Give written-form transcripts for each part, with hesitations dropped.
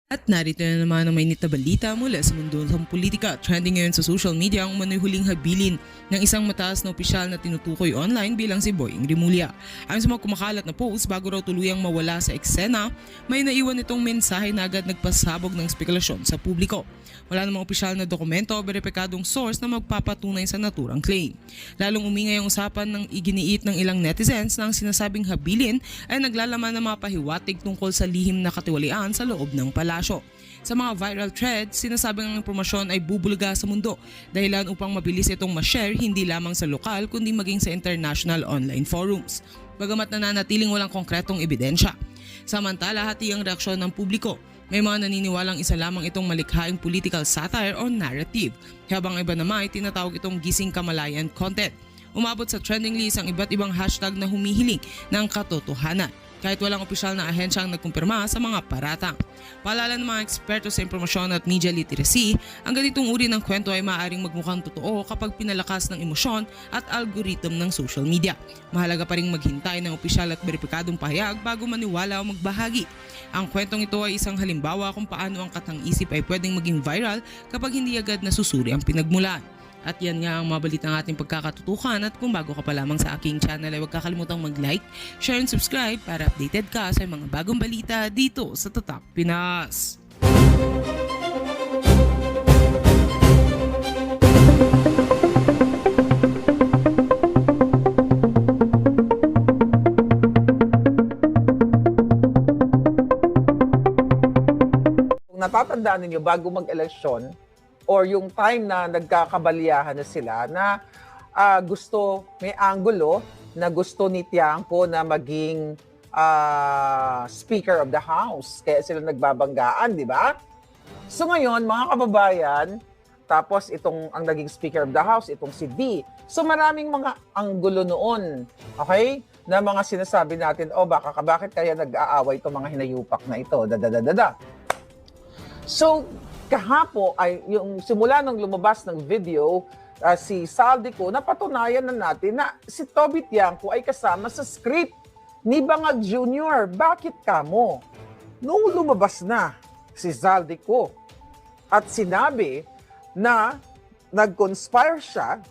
At narito na naman ang may balita mula sa mundo ng politika. Trending ngayon sa social media ang umano'y huling habilin ng isang mataas na opisyal na tinutukoy online bilang si Boying Rimulya. Ayon sa mga kumakalat na post, bago raw tuluyang mawala sa eksena, may naiwan itong mensahe na agad nagpasabog ng spekulasyon sa publiko. Wala namang opisyal na dokumento o beripikadong source na magpapatunay sa naturang claim. Lalong umingay ang usapan ng iginiit ng ilang netizens na ang sinasabing habilin ay naglalaman ng mga pahiwatig tungkol sa lihim na katiwalian sa loob ng palasyo. Sa mga viral threads, sinasabing ang impormasyon ay bubulga sa mundo dahilan upang mabilis itong ma-share hindi lamang sa lokal kundi maging sa international online forums. Bagamat nananatiling walang konkretong ebidensya. Samantala, hati ang reaksyon ng publiko. May mga naniniwalang isa lamang itong malikhaing political satire o narrative, habang iba naman ay tinatawag itong gising kamalayan content. Umabot sa trending list ang iba't ibang hashtag na humihiling ng katotohanan, kahit walang opisyal na ahensya ang nagkumpirma sa mga paratang. Paalala ng mga eksperto sa impormasyon at media literacy, ang ganitong uri ng kwento ay maaaring magmukhang totoo kapag pinalakas ng emosyon at algorithm ng social media. Mahalaga pa ring maghintay ng opisyal at beripikadong pahayag bago maniwala o magbahagi. Ang kwentong ito ay isang halimbawa kung paano ang katang-isip ay pwedeng maging viral kapag hindi agad nasusuri ang pinagmulan. At yan nga ang mabalit ng ating pagkakatutukan, at kung bago ka pa lamang sa aking channel ay huwag kakalimutang mag-like, share and subscribe para updated ka sa mga bagong balita dito sa Tatak Pinas. Kung natatandaan ninyo, bago mag-eleksyon or yung time na nagkakabaliyahan na sila na gusto, may angulo na gusto ni Tiangco na maging Speaker of the House. Kaya sila nagbabanggaan, di ba? So ngayon, mga kababayan, tapos itong ang naging Speaker of the House, itong si D. So maraming mga anggulo noon, okay? Na mga sinasabi natin, bakit kaya nag-aaway itong mga hinayupak na ito, dadadadada. So, kahapo ay yung simula nung lumabas ng video si Saldico, napatunayan na natin na si Toby Tiangco ay kasama sa script ni Bangag Jr. Bakit kamo? Nung lumabas na si Saldico at sinabi na nag-conspire siya,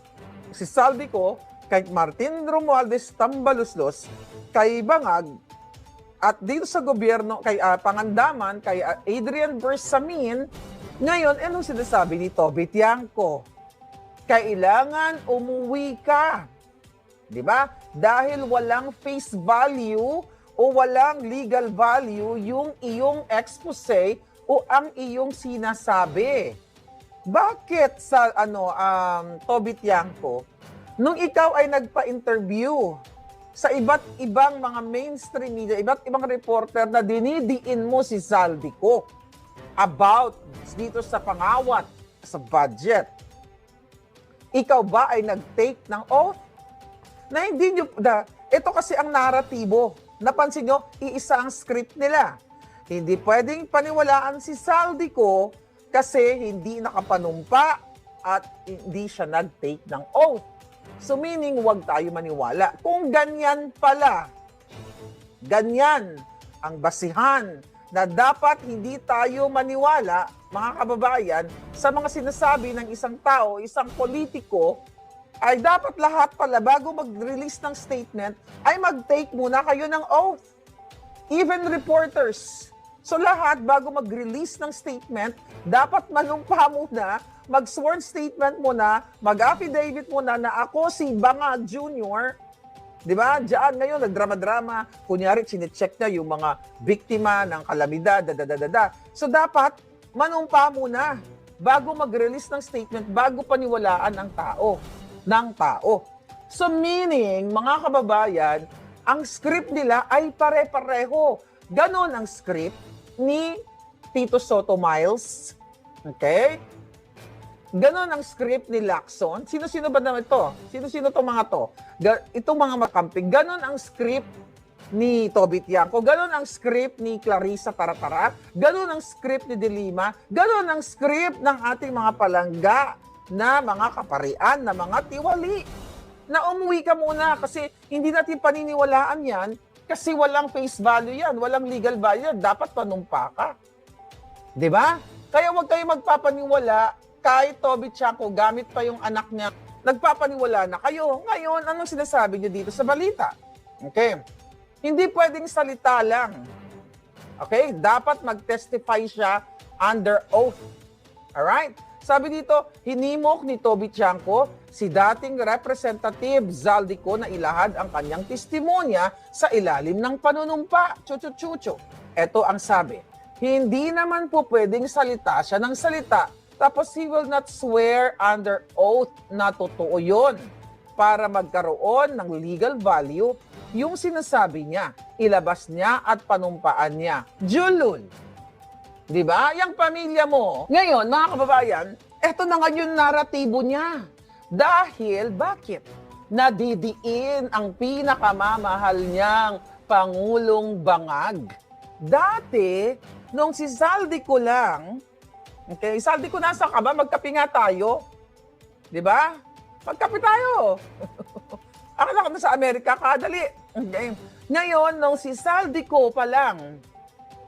si Saldico kay Martin Romualdez Tambaluslos, kay Bangag, at dito sa gobyerno, kay Pangandaman, kay Adrian Bersamin. Ngayon, anong sinasabi ni Toby Tiangco? Kailangan umuwi ka. Di ba? Dahil walang face value o walang legal value yung iyong expose o ang iyong sinasabi. Bakit sa Toby Tiangco, nung ikaw ay nagpa-interview sa iba't ibang mga mainstream media, iba't ibang reporter na dinidiin mo si Saldico about dito sa pangawat sa budget, ikaw ba ay nag-take ng oath? Na hindi nyo, ito kasi ang naratibo. Napansin nyo, iisa ang script nila. Hindi pwedeng paniwalaan si Saldico kasi hindi nakapanumpa at hindi siya nag-take ng oath. So meaning, huwag tayo maniwala. Kung ganyan pala, ganyan ang basihan na dapat hindi tayo maniwala, mga kababayan, sa mga sinasabi ng isang tao, isang politiko, ay dapat lahat pala bago mag-release ng statement, ay mag-take muna kayo ng oath. Even reporters. So lahat bago mag-release ng statement, dapat manumpa muna, mag-sworn statement muna, mag-affidavit muna na ako si Bangag Jr., di ba? Diyan ngayon, nagdrama-drama. Kunyari, chinecheck na yung mga biktima ng kalamidad, So dapat, manumpa muna bago mag-release ng statement, bago paniwalaan ng tao. So meaning, mga kababayan, ang script nila ay pare-pareho. Ganon ang script ni Tito Soto Miles. Okay? Ganon ang script ni Lacson. Sino-sino ba naman ito? Sino-sino itong mga to? Itong mga makamping. Ganon ang script ni Toby Tiangco. Ganon ang script ni Clarissa Taratara. Ganon ang script ni De Lima. Ganon ang script ng ating mga palangga na mga kaparian, na mga tiwali. Na umuwi ka muna kasi hindi natin paniniwalaan yan kasi walang face value yan, walang legal value yan. Dapat panumpa ka. Di ba? Kaya huwag kayo magpapaniwala, kahit Toby Chanko, gamit pa yung anak niya, nagpapaniwala na kayo. Ngayon, anong sinasabi niyo dito sa balita? Okay. Hindi pwedeng salita lang. Okay? Dapat mag-testify siya under oath. Alright? Sabi dito, hinimok ni Toby Chanko si dating Representative Zaldico na ilahad ang kanyang testimonya sa ilalim ng panunumpa. Chuchu-chuchu. Ito ang sabi. Hindi naman po pwedeng salita siya ng salita, tapos he will not swear under oath na totoo yun para magkaroon ng legal value yung sinasabi niya, ilabas niya at panumpaan niya. Julul. Di ba? Yung pamilya mo. Ngayon, mga kababayan, eto na nga yung naratibo niya. Dahil, bakit? Nadidiin ang pinakamamahal niyang Pangulong Bangag. Dati, nung si Zaldico lang, okay, Zaldico, nasa ka ba? Magkape nga tayo. Di ba? Magkape tayo. Akala ko na sa Amerika, kadali. Okay. Ngayon, nung si Zaldico pa lang,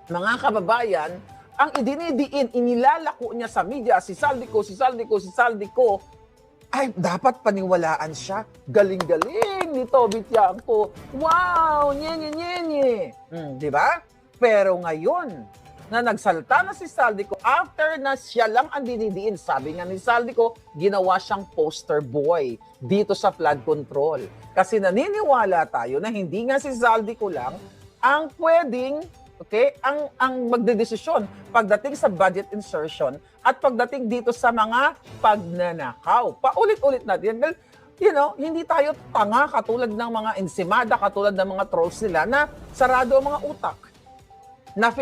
mga kababayan, ang idinidiin, inilalako niya sa media, si Zaldico, ay dapat paniwalaan siya. Galing-galing ni Toby Tiangco. Wow! Nye. Di ba? Pero ngayon, na nagsalta na si Zaldico, after na siya lang ang dinidiin, sabi nga ni Zaldico, ginawa siyang poster boy dito sa flood control. Kasi naniniwala tayo na hindi nga si Zaldico lang ang pwedeng, okay, ang magdedesisyon pagdating sa budget insertion at pagdating dito sa mga pagnanakaw. Paulit-ulit natin. You know, hindi tayo tanga katulad ng mga ensimada, katulad ng mga trolls nila na sarado ang mga utak. Na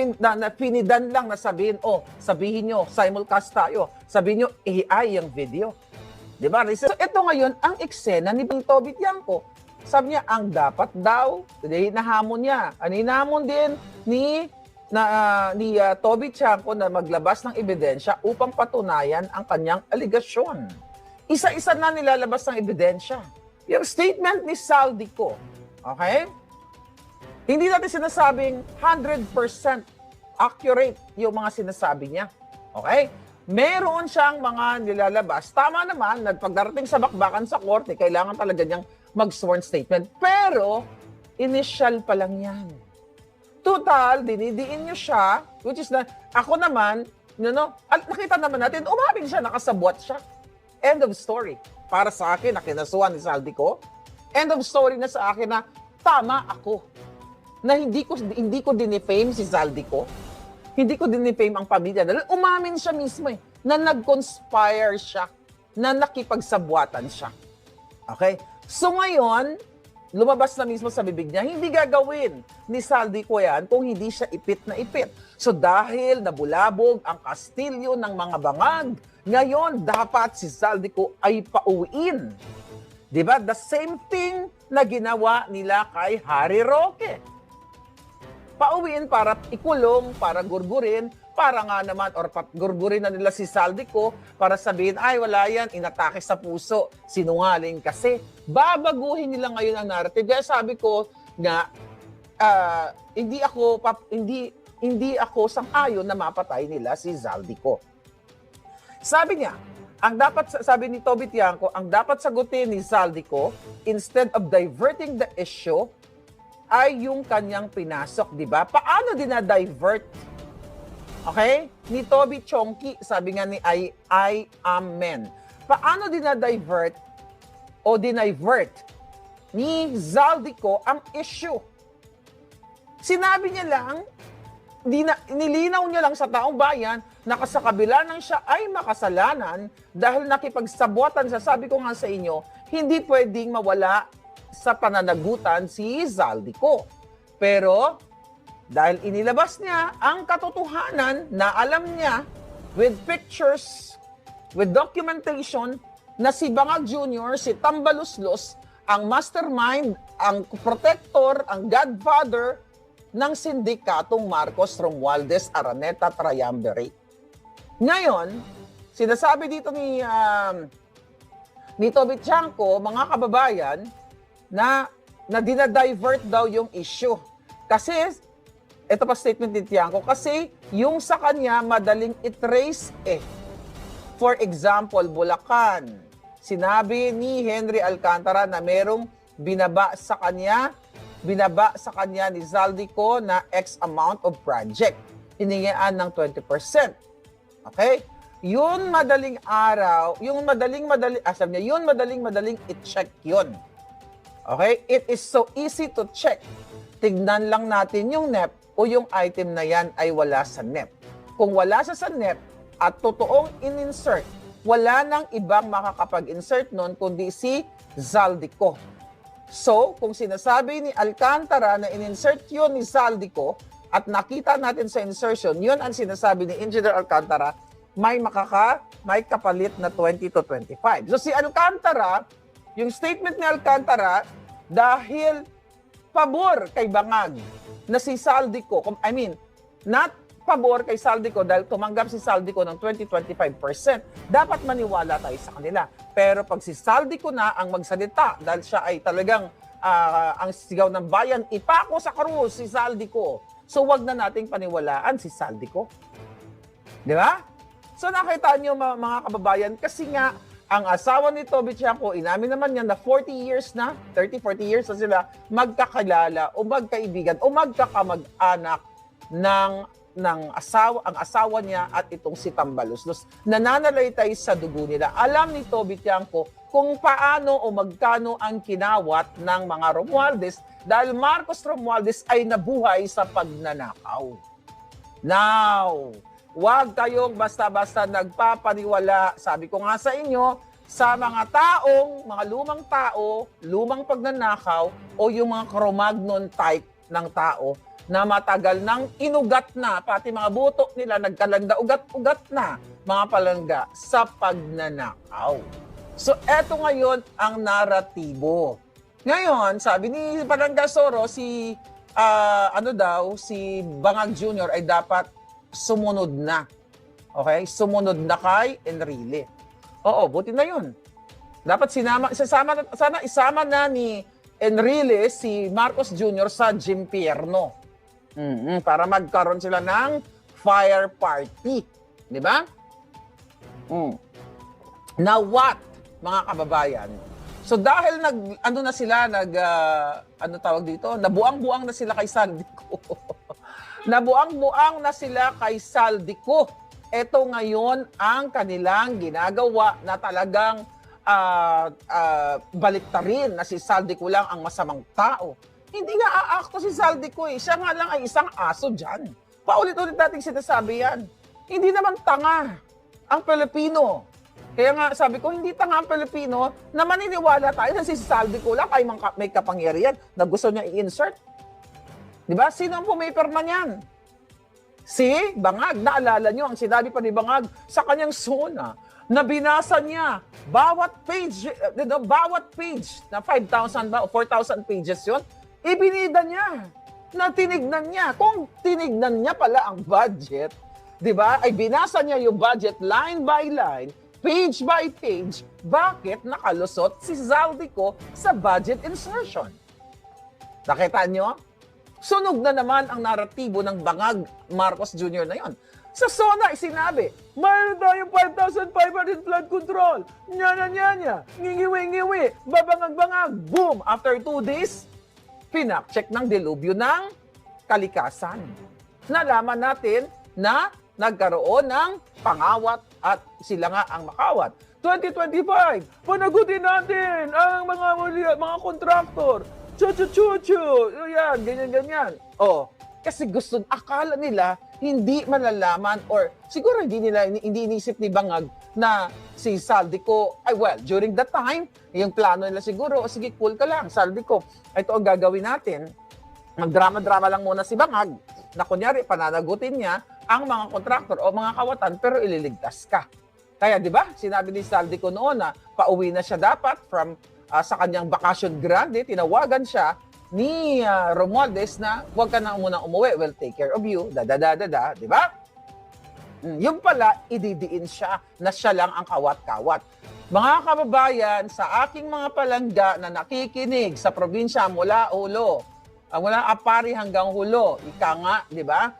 finidan lang na sabihin, sabihin nyo, simulcast tayo. Sabihin nyo, AI yung video. Diba? So, ito ngayon, ang eksena ni Toby Tiangco. Sabi niya, ang dapat daw, hinahamon niya. Hinahamon din ni Toby Tiangco na maglabas ng ebidensya upang patunayan ang kanyang aligasyon. Isa-isa na nilalabas ng ebidensya. Yung statement ni Zaldico, okay? Hindi natin sinasabing 100% accurate yung mga sinasabi niya. Okay? Meron siyang mga nilalabas. Tama naman, pagdarating sa bakbakan sa korte, kailangan talaga niyang mag-sworn statement. Pero, initial pa lang yan. Total, dinidiin niyo siya, which is na, ako naman, nakita naman natin, umamin siya, nakasabwat siya. End of story. Para sa akin, na kinasuhan ni Zaldico. End of story na sa akin na, tama ako. Na hindi ko dinefame si Zaldico. Hindi ko dinefame ang pamilya. Dahil umamin siya mismo na nag-conspire siya, na nakipagsabwatan siya. Okay? So ngayon, lumabas na mismo sa bibig niya, hindi gagawin ni Zaldico yan kung hindi siya ipit na ipit. So dahil nabulabog ang kastilyo ng mga bangag, ngayon dapat si Zaldico ay pauwiin. Diba? The same thing na ginawa nila kay Harry Roque. Pauwiin para ikulong, para gurgurin, para nga naman, or gurgurin na nila si Zaldico para sabihin, ay wala yan, inatake sa puso, sinungaling kasi. Babaguhin nila ngayon ang narrative. Kaya sabi ko nga, hindi ako sang-ayon na mapatay nila si Zaldico. Sabi niya, sabi ni Toby Tiangco, ang dapat sagutin ni Zaldico, instead of diverting the issue, ay yung kanyang pinasok, di ba? Paano dinadivert? Okay? Ni Toby Chongki, sabi nga ni I am men. Paano dinadivert o dinivert ni Zaldico ang issue? Sinabi niya lang, nilinaw niya lang sa taong bayan na sa kabila ng siya ay makasalanan dahil nakipagsabwatan siya. Sabi ko nga sa inyo, hindi pwedeng mawala sa pananagutan si Zaldico. Pero, dahil inilabas niya ang katotohanan na alam niya with pictures, with documentation, na si Bangag Jr., si Tambaluslos, ang mastermind, ang protector, ang godfather ng sindikatong Marcos Romualdez Araneta Triumvirate. Ngayon, sinasabi dito ni Toby Tiangco, mga kababayan, na dinadivert daw yung issue. Kasi Ito pa statement ni Tiangco, kasi yung sa kanya madaling i-trace eh. For example, Bulacan. Sinabi ni Henry Alcantara na merong binaba sa kanya ni Zaldico na X amount of project. Hiningian ng 20%. Okay? Yun madaling i-check yun. Okay? It is so easy to check. Tignan lang natin yung NEP o yung item na yan ay wala sa NEP. Kung wala siya sa NEP at totoong in-insert, wala nang ibang makakapag-insert nun kundi si Zaldico. So, kung sinasabi ni Alcantara na in-insert yun ni Zaldico at nakita natin sa insertion, yun ang sinasabi ni Engineer Alcantara, may kapalit na 20 to 25. So si Alcantara, yung statement ni Alcantara, dahil pabor kay Bangag na si Zaldico, not pabor kay Zaldico dahil tumanggap si Zaldico ng 20-25%, dapat maniwala tayo sa kanila. Pero pag si Zaldico na ang magsalita, dahil siya ay talagang ang sigaw ng bayan, ipako sa krus si Zaldico. So wag na nating paniwalaan si Zaldico. Di ba? So nakita niyo mga kababayan, kasi nga ang asawa ni Toby Tiangco, inamin naman niya na 40 years na, 30-40 years na sila magkakilala o magkaibigan o magkakamag-anak ng asawa niya at itong si Tambaluslos. Nananalaytay sa dugo nila. Alam ni Toby Tiangco kung paano o magkano ang kinawat ng mga Romualdez dahil Marcos Romualdez ay nabuhay sa pagnanakaw. Now, huwag kayong basta-basta nagpapaniwala, sabi ko nga sa inyo, sa mga lumang tao, lumang pagnanakaw, o yung mga Cro-Magnon type ng tao na matagal nang inugat na, pati mga buto nila nagkalanda, ugat-ugat na, mga palangga, sa pagnanakaw. So, eto ngayon ang naratibo. Ngayon, sabi ni Palangga Soro, si Bangag Jr. ay dapat sumunod na. Okay? Sumunod na kay Enrile. Oo, buti na yun. Dapat sana isama na ni Enrile si Marcos Jr. sa Gimpierno. Para magkaroon sila ng fire party. Di ba? Now what, mga kababayan? So dahil nabuang-buang na sila kay Zaldico. Nabuang-buang na sila kay Zaldico. Ito ngayon ang kanilang ginagawa na talagang baliktarin na si Zaldico lang ang masamang tao. Hindi nga aakto si Zaldico eh. Siya nga lang ay isang aso dyan. Paulit-ulit nating sinasabi yan. Hindi naman tanga ang Pilipino. Kaya nga sabi ko, hindi tanga ang Pilipino na maniniwala tayo na si Zaldico lang ay may kapangyarihan na gusto niya i-insert. Diba? Sino ang pumipirma niyan? Si Bangag. Naalala niyo ang sinabi pa ni Bangag sa kanyang SONA na binasa niya bawat page na 5,000 ba o 4,000 pages yun, ibinida niya na tinignan niya. Kung tinignan niya pala ang budget, di ba, ay binasa niya yung budget line by line, page by page, bakit nakalusot si Zaldico sa budget insertion? Nakita niyo? Sunog na naman ang naratibo ng Bangag Marcos Jr. na yon. Sa SONA, sinabi, mayroon tayong 5,500 flood control. Nya, ngingiwi, babangag-bangag. Boom! After 2 days, pinak-check ng delubyo ng kalikasan. Nalaman natin na nagkaroon ng pangawat at sila nga ang makawat. 2025, panagutin natin ang mga kontraktor. Chu-chu-chu-chu. Yan, ganyan-ganyan. Kasi akala nila hindi malalaman or siguro hindi inisip ni Bangag na si Zaldico, during that time, yung plano nila siguro, sige, cool ka lang, Zaldico, ito ang gagawin natin. Magdrama-drama lang muna si Bangag na kunyari, pananagutin niya ang mga kontraktor o mga kawatan pero ililigtas ka. Kaya di ba, sinabi ni Zaldico noon na pauwi na siya dapat from sa kanyang bakasyon grande, tinawagan siya ni Romualdez na huwag ka na muna umuwi, we'll take care of you, di ba? Yung pala, ididiin siya na siya lang ang kawat-kawat. Mga kababayan, sa aking mga palangga na nakikinig sa probinsya mula ulo Mula apari hanggang hulo. Ika nga, di ba?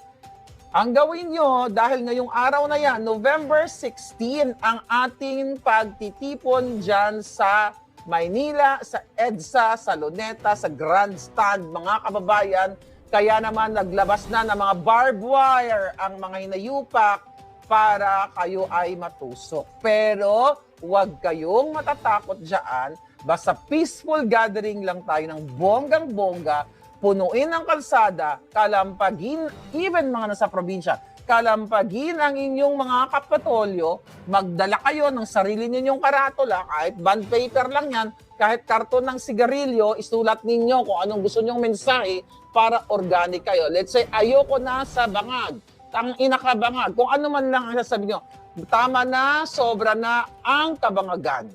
Ang gawin nyo, dahil ngayong araw na yan, November 16, ang ating pagtitipon dyan sa Maynila, sa EDSA, sa Luneta, sa Grandstand, mga kababayan. Kaya naman naglabas na ng mga barbed wire ang mga hinayupak para kayo ay matusok. Pero huwag kayong matatakot dyan. Basta peaceful gathering lang tayo ng bonggang-bongga, punuin ang kalsada, kalampagin, even mga nasa probinsya, kalampagin ang inyong mga kapatolyo, magdala kayo ng sarili ninyong karatula, kahit bond paper lang yan, kahit karton ng sigarilyo, isulat ninyo kung anong gusto nyong mensahe para organic kayo. Let's say, ayoko na sa bangag, tangina ka bangag, kung ano man lang ang sasabihin nyo, tama na, sobra na ang kabangagan.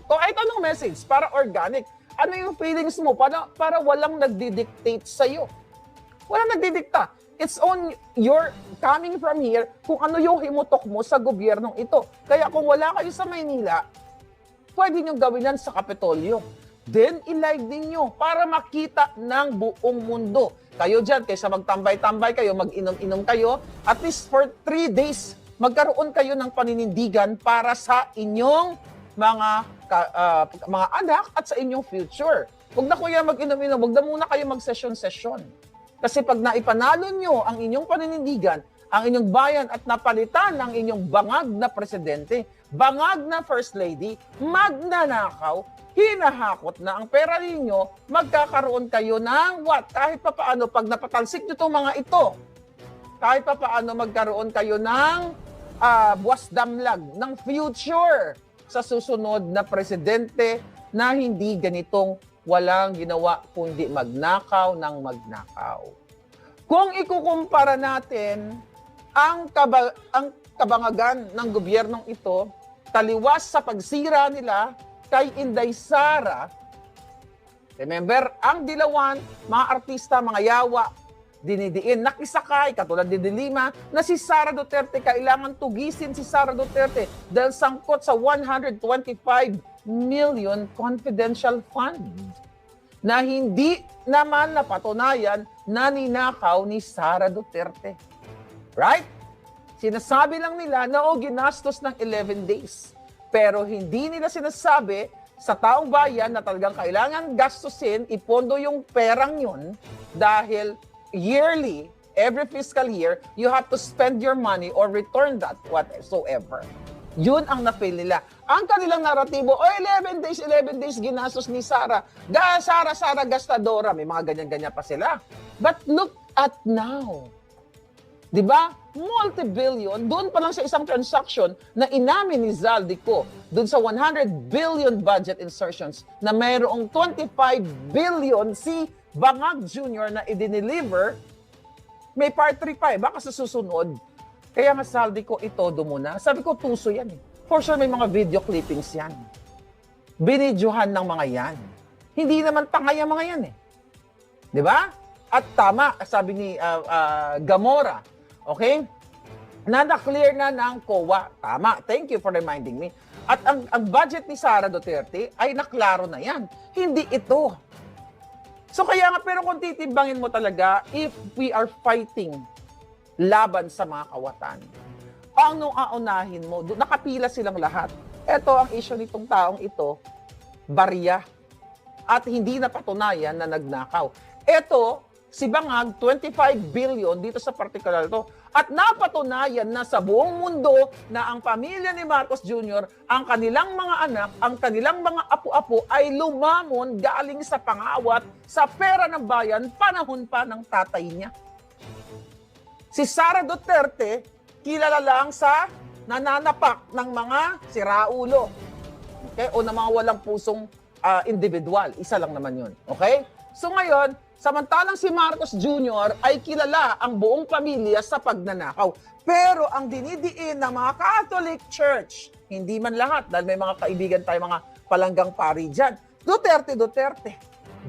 Kung kahit anong message para organic, ano yung feelings mo para walang nagdi-dictate sa'yo? Walang nagdidikta. It's on your coming from here kung ano yung himutok mo sa gobyernong ito. Kaya kung wala kayo sa Maynila, pwede nyo gawin yan sa Kapitolyo. Then, i-live ninyo para makita ng buong mundo. Kayo dyan, kaysa magtambay-tambay kayo, mag-inom-inom kayo, at least for 3 days, magkaroon kayo ng paninindigan para sa inyong mga anak at sa inyong future. Huwag na kuya mag-inom-inom, huwag na muna kayo mag-session-session. Kasi pag naipanalo nyo ang inyong paninindigan, ang inyong bayan at napalitan ng inyong bangag na presidente, bangag na first lady, magnanakaw, hinahakot na ang pera ninyo, magkakaroon kayo ng what? Kahit pa paano, pag napatalsik nyo itong mga ito, kahit pa paano magkaroon kayo ng buwas damlag, ng future sa susunod na presidente na hindi ganitong walang ginawa kundi magnakaw ng magnakaw. Kung ikukumpara natin ang kabangagan ng gobyernong ito, taliwas sa pagsira nila kay Inday Sara, remember, ang Dilawan, mga artista, mga yawa, dinidiin, nakisakay, katulad ni Dilima, na si Sara Duterte, kailangan tugisin si Sara Duterte dahil sangkot sa 125 million confidential fund na hindi naman napatunayan na ninakaw ni Sara Duterte. Right? Sinasabi lang nila na ginastos ng 11 days. Pero hindi nila sinasabi sa taong bayan na talagang kailangan gastusin, ipondo yung perang yun dahil yearly, every fiscal year, you have to spend your money or return that whatsoever. Yun ang na-fail nila. Ang kanilang naratibo, 11 days ginastos ni Sara. Sara gastadora. May mga ganyan-ganyan pa sila. But look at now. Diba? Multi-billion. Doon pa lang sa isang transaction na inamin ni Zaldico, doon sa 100 billion budget insertions na mayroong 25 billion si Bangag Jr. na i-deliver, may part 3 pa baka sa susunod. Kaya nga Zaldico, itodo mo na. Sabi ko, tuso yan For sure may mga video clippings yan. Binidyohan ng mga yan. Hindi naman tangay ang mga yan Di ba? At tama, sabi ni Gamora, okay? Na-clear na ng COA. Tama, thank you for reminding me. At ang budget ni Sara Duterte ay naklaro na yan. Hindi ito. So kaya nga, pero kung titimbangin mo talaga, if we are fighting laban sa mga kawatan, anong aunahin mo? Nakapila silang lahat. Ito ang issue nitong taong ito, barya. At hindi napatunayan na nagnakaw. Ito, si Bangag, 25 billion dito sa particular to. At napatunayan na sa buong mundo na ang pamilya ni Marcos Jr., ang kanilang mga anak, ang kanilang mga apo-apo ay lumamon galing sa pangawat sa pera ng bayan panahon pa ng tatay niya. Si Sara Duterte, kilala lang sa nananapak ng mga siraulo. Okay? O ng mga walang pusong individual. Isa lang naman yun. Okay? So ngayon, samantalang si Marcos Jr. ay kilala ang buong pamilya sa pagnanakaw. Pero ang dinidiin ng mga Catholic Church, hindi man lahat, dahil may mga kaibigan tayo, mga palanggang pari dyan, Duterte.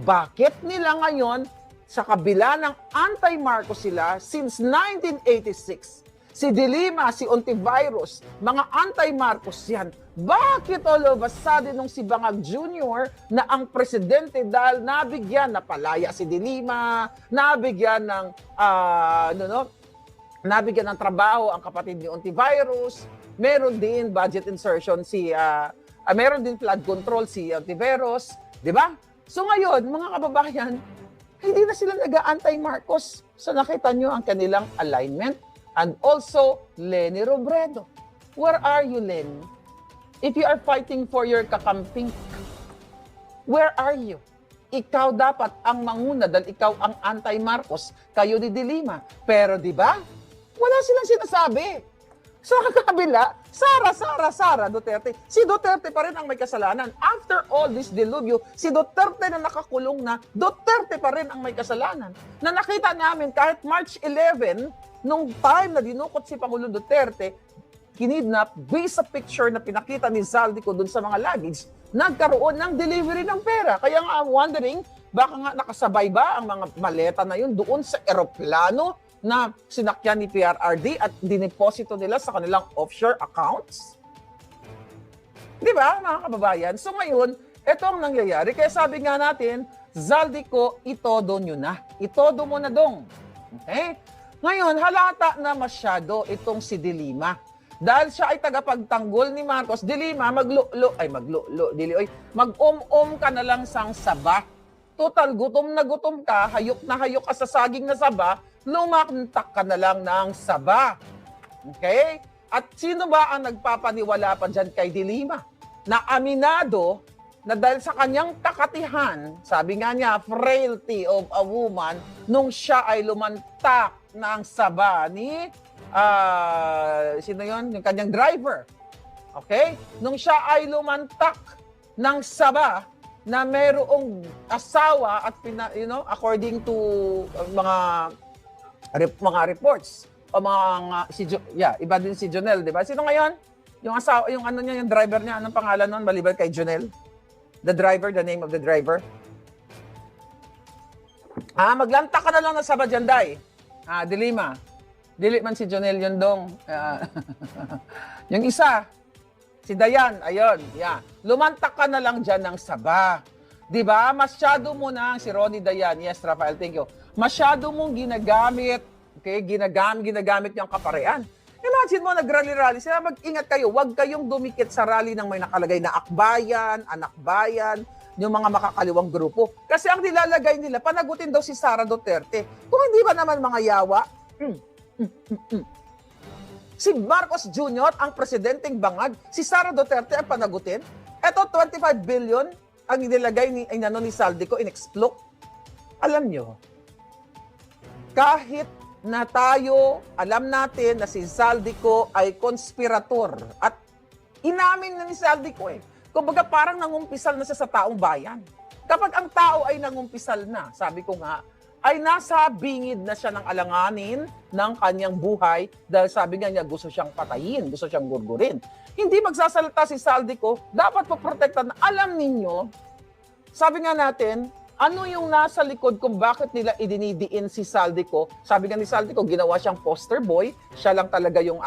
Bakit nila ngayon, sa kabila ng anti-Marcos sila, since 1986, si De Lima, si Ontiveros, mga anti-Marcos yan. Bakit all of a sudden nung si Bangag Jr. na ang presidente dahil nabigyan, napalaya si De Lima, nabigyan ng, nabigyan ng trabaho ang kapatid ni Ontiveros, meron din budget insertion meron din flood control si Ontiveros, di ba? So ngayon, mga kababayan, hindi na sila nag-anti-Marcos. So nakita nyo ang kanilang alignment. And also, Leni Robredo. Where are you, Leni? If you are fighting for your kakamping, where are you? Ikaw dapat ang manguna dahil ikaw ang anti-Marcos, kayo ni De Lima. Pero di ba? Wala silang sinasabi. Sa kabila, Sara Duterte. Si Duterte pa rin ang may kasalanan. After all this delubyo, si Duterte na nakakulong na, Duterte pa rin ang may kasalanan. Na nakita namin kahit March 11, nung time na dinukot si Pangulong Duterte, kinidnap, based sa picture na pinakita ni Zaldico dun sa mga luggage, nagkaroon ng delivery ng pera. Kaya nga I'm wondering, baka nga nakasabay ba ang mga maleta na yun doon sa eroplano na sinakyan ni PRRD at dineposito nila sa kanilang offshore accounts? Di ba, mga kababayan? So ngayon, ito ang nangyayari. Kaya sabi nga natin, Zaldico, itodo nyo na. Itodo mo na dong. Okay? Ngayon, halata na masyado itong si De Lima. Dahil siya ay tagapagtanggol ni Marcos, De Lima, mag-um-um ka na lang sang saba. Total, gutom na gutom ka, hayok ka sa saging na saba, lumakantak ka na lang ng saba. Okay? At sino ba ang nagpapaniwala pa dyan kay De Lima? Na aminado na dahil sa kanyang takatihan, sabi nga niya, frailty of a woman, nung siya ay lumantak ng saba ni, sino yon? Yung kanyang driver. Okay? Nung siya ay lumantak ng saba, na mayroong asawa at according to mga reports o iba din si Jonel, di ba? Sino ngayon? Yung asawa, yung driver niya, anong pangalan nun maliban kay Jonel? The name of the driver. Maglanta ka na lang na sa Bajanday. De Lima. Dili man si Jonel yun dong. Yung isa, si Dayan, ayun, yeah. Lumantak ka na lang dyan ng saba. Diba? Masyado mo na, si Ronnie Dayan, yes, Rafael, thank you. Masyado mong ginagamit, okay, ginagamit yung kaparean. Imagine mo, nag-rally-rally sila, mag-ingat kayo, huwag kayong dumikit sa rally ng may nakalagay na akbayan, anak bayan, yung mga makakaliwang grupo. Kasi ang nilalagay nila, panagutin daw si Sara Duterte. Kung hindi ba naman mga yawa, si Marcos Jr., ang presidenteng bangag, si Sara Duterte ang panagutin. Eto, 25 billion ang inilagay ni Zaldico, in-explode. Alam nyo, kahit na tayo, alam natin na si Zaldico ay konspirator. At inamin na ni Zaldico Kumbaga parang nangumpisal na siya sa taong bayan. Kapag ang tao ay nangumpisal na, sabi ko nga, ay nasa bingid na siya ng alanganin ng kanyang buhay dahil sabi nga niya gusto siyang patayin, gusto siyang gurgurin. Hindi magsasalita si Zaldico, dapat poprotektan. Alam ninyo, sabi nga natin, ano yung nasa likod kung bakit nila idinidiin si Zaldico? Sabi nga ni Zaldico, ginawa siyang poster boy, siya lang talaga yung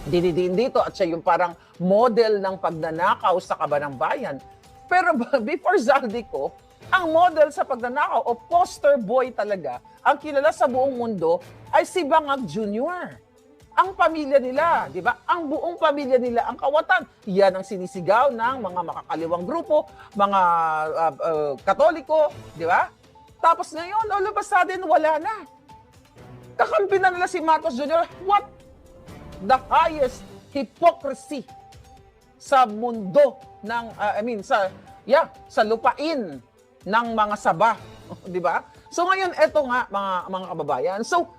dinidiin dito at siya yung parang model ng pagnanakaw sa kabanang bayan. Pero before Zaldico, ang model sa pagnanakaw o poster boy talaga, ang kilala sa buong mundo ay si Bangag Jr. Ang pamilya nila, di ba? Ang buong pamilya nila, ang kawatan, yan ang sinisigaw ng mga makakaliwang grupo, mga Katoliko, di ba? Tapos ngayon, all of a sudden, wala na. Kakampi na nila si Marcos Jr. What the highest hypocrisy sa mundo ng, sa lupain ng mga saba, di ba? So ngayon, eto nga mga kababayan. So